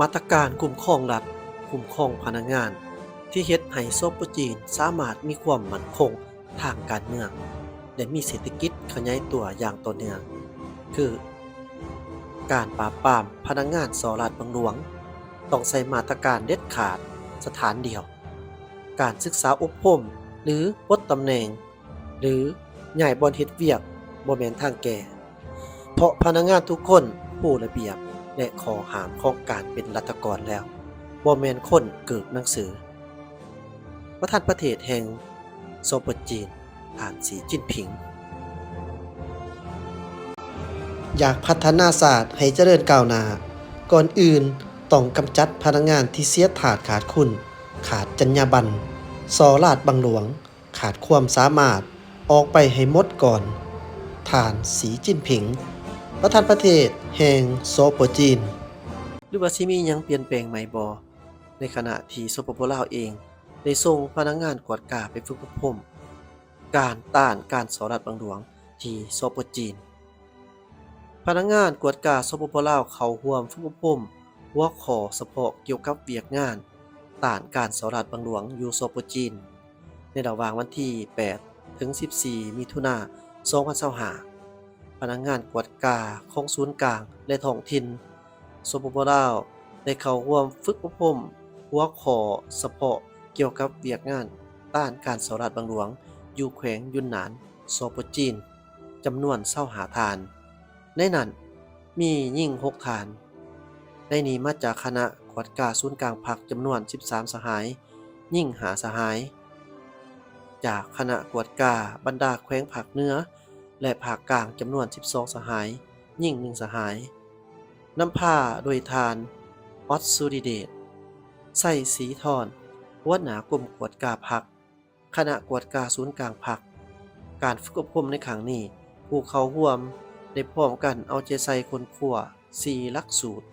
มาตรการคุ้มครองรัฐคุ้มครองพนักงานที่เฮ็ดให้โซปจีนสามารถมีความมั่นคงทางการเมืองและมีเศรษฐกิจขยายตัวอย่างต่อเนื่องคือการปราบปรามพนักงานสอรัฐบังหลวงต้องใช้มาตรการเด็ดขาดสถานเดียวการศึกษาอบรมหรือปลดตำแหน่งหรือย้ายบ่อนเฮ็ดเวียกบ่แม่นทางแก้เพราะพนักงานทุกคนรู้ระเบียบและข้อห้ามของการเป็นรัฐกรแล้วบ่แม่นคนเกิดหนังสือประธานประเทศแห่งโซเปจีนท่านสีจิ้นผิงอยากพัฒนาศาสตร์ให้เจริญก้าวหน้าก่อนอื่นต้องกำจัดพนักงานที่เสียถาดขาดคุณขาดจรรยาบรรณสอราชบังหลวงขาดความสามารถออกไปให้หมดก่อนท่านสีจิ้นผิงประธานประเทศแห่งโซโปจีนหรือว่าสิมีหยังเปลี่ยนแปลงใหม่บ่ในขณะที่สปปลาวเองได้ส่งพนักงานกวดกาไปฝึกอบรมการต้านการสอรัฐบังหลวงที่โซโปจีนพนักงานกวดกาสปปลาวเข้าร่วมฝึกอบรมหัวข้อเฉพาะเกี่ยวกับเวียกงานต้านการสอรัฐบังหลวงอยู่โซโปจีนในระหว่างวันที่8ถึง14มิถุนายน2025พนักงานกวดกาของศูนย์กลางและท้องถิ่นสปปลาวได้เข้าร่วมฝึกอบรมหัวข้อเฉพาะเกี่ยวกับเวียกงานต้านการสอรัฐบังหลวงอยู่แขวงยุนนานโซโปจีนจำนวน25ฐานในนั้นมีหญิง6ฐานในนี้มาจากคณะกวดกาศูนย์กลางภาคจำนวน13สหายหญิง5สหายจากคณะกวดกาบรรดาแขวงภาคเหนือและภาคกลางจำนวน12สหายหญิง1สหายนำพาโดยทานออสสุริเดชไส้สีทอนหัวหน้ากลุ่มกวดกาภาคคณะกวดกาศูนย์กลางภาคการฝึกอบรมในครั้งนี้ผู้เข้าร่วมได้พร้อมกันเอาใจใส่คนครัว4หลักสูตร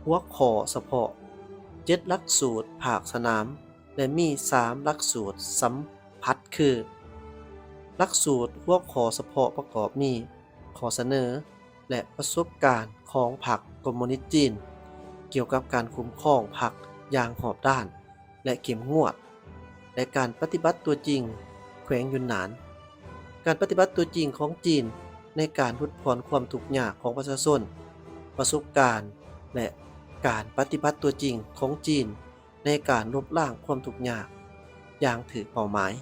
หัวข้อเฉพาะ7หลักสูตรภาคสนามและมี3หลักสูตรสัมผัสคือหลักสูตรหัวข้อเฉพาะประกอบมีข้อเสนอและประสบการณ์ของพรรคคอมมิวนิสต์จีนเกี่ยวกับการคุ้มครองพรรคอย่างรอบด้านและเข้มงวดและการปฏิบัติตัวจริงแขวงยุนนานการปฏิบัติตัวจริงของจีนในการลดผ่อนความทุกข์ยากของประชาชนประสบการณ์และการปฏิบัติตัวจริงของจีนในการลบล้างความทุกข์ยากอย่างถูกเป้าหมาย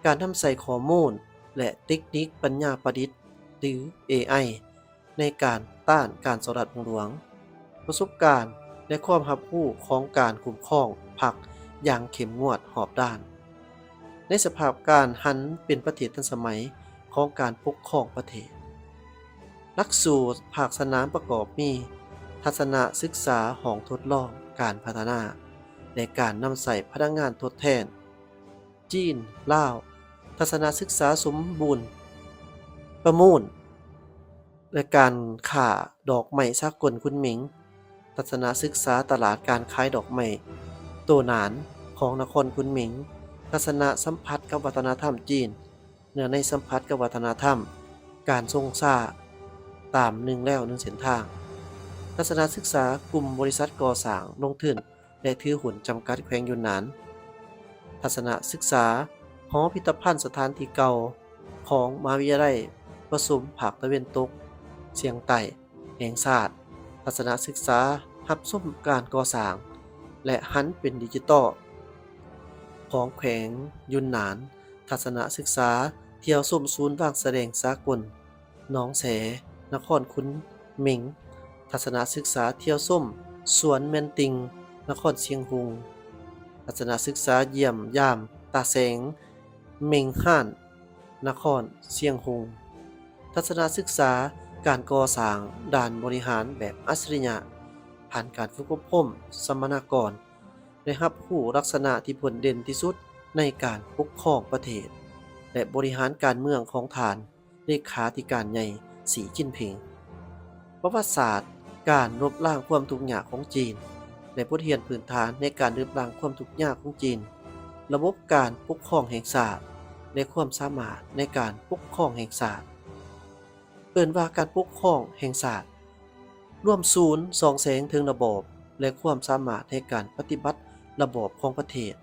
การทำใส่ข้อมูลและเทคนิคปัญญาประดิษฐ์หรือ AI ในการต้านการสอรัฐบังหลวงประสบการณ์และความรับรู้ของการคุ้มครองพรรคอย่างเข้มงวดรอบด้านในสภาพการหันเป็นประเทศทันสมัยของการปกครองประเทศหลักสูตรภาคสนามประกอบมีทัศนศึกษาห้องทดลองการพัฒนาและการนำใส่พนักงานทดแทนจีนลาวทัศนศึกษาสมบูรณ์ประมูลและการค้าดอกไม้สากลคุณหมิงทัศนศึกษาตลาดการขายดอกไม้โตหนานของนครคุณหมิงทัศนสัมผัสกับวัฒนธรรมจีนเนื้อในสัมผัสกับวัฒนธรรมการทรงซ่าตาม1แล้ว1เส้นทางทัศนศึกษากลุ่มบริษัทก่อสร้างลงทุนและถือหุ้นจำกัดแขวงยุนนานทัศนศึกษาหอพิพิธภัณฑ์สถานที่เก่าของมหาวิทยาลัยประสุมภาคตะวันตกเชียงใต้แห่งชาติทัศนศึกษารับชมการก่อสร้างและหันเป็นดิจิตอลของแขวงยุนนานทัศนศึกษาเที่ยวชมศูนย์วางแสดงสากลหนองแสนครคุ้นหมิงทัศนศึกษาเที่ยวชมสวนแมนติงนครเชียงรุงทัศนศึกษาเยี่ยมยามตาแสงเมงฮ่านนครเชียงรุงทัศนศึกษาการก่อสร้างด่านบริหารแบบอัจฉริยะผ่านการฝึกอบรมสัมมนากรได้รับผู้ลักษณะที่ผลเด่นที่สุดในการปกครองประเทศและบริหารการเมืองของฐานเลขาธิการใหญ่สีจิ้นผิงประวัติศาสตร์การลบล้างความทุกข์ยากของจีนและบทเรียนพื้นฐานในการลบล้างความทุกข์ยากของจีนระบบการปกครองแห่งชาติและความสามารถในการปกครองแห่งชาติเอิ้นว่าการปกครองแห่งชาติ ร่วมศูนย์ส่องแสงถึงระบบและความสามารถในการปฏิบัติระบบของประเทศ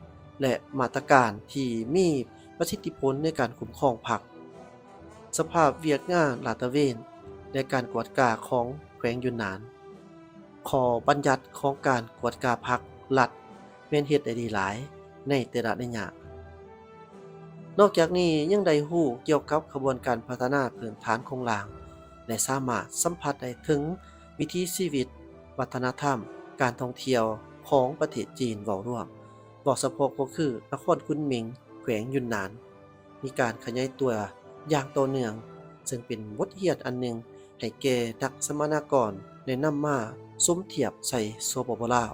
และมาตรการที่มีประสิทธิผลในการคุ้มครองผักสภาพเวียกงานลาดตระเวนและการกวดกาของแขวงยุนนานข้อบัญญัติของการกวดกาผักรัฐแม่นเฮ็ดได้ดีหลายในแต่ละระยะ นอกจากนี้ยังได้ฮู้เกี่ยวกับขบวนการพัฒนาพื้นฐานของหลางและสามารถสัมผัสได้ถึงวิถีชีวิตวัฒนธรรมการท่องเที่ยวของประเทศจีนเว้าร่วมบอกสะพกก็คือนครคุนหมิงแขวงยุนนานมีการขยายตัวอย่างต่อเนื่องซึ่งเป็นบทเรียนอันหนึ่งให้แก่นักสมนากรได้นำมาสมเทียบใส่สปปลาว